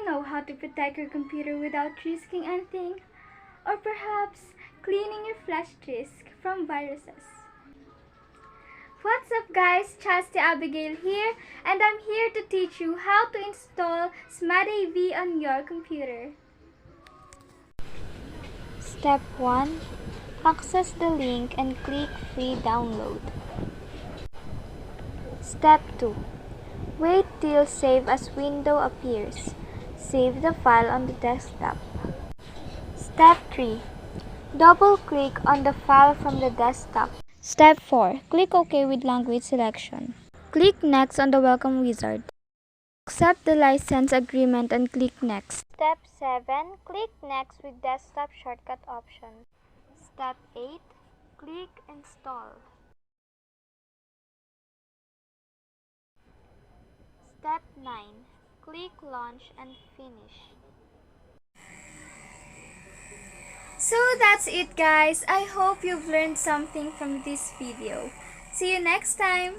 know how to protect your computer without risking anything? Or perhaps cleaning your flash disk from viruses? What's up guys, Chastity Abigail here, and I'm here to teach you how to install Smadav on your computer. Step 1. Access the link and click Free Download. Step 2. Wait till Save As window appears. Save the file on the desktop. Step 3. Double-click on the file from the desktop. Step 4. Click OK with language selection. Click Next on the Welcome Wizard. Accept the license agreement and click Next. Step 7. Click Next with desktop shortcut option. Step 8. Click Install. Step 9. Click Launch and Finish. So that's it guys. I hope you've learned something from this video. See you next time.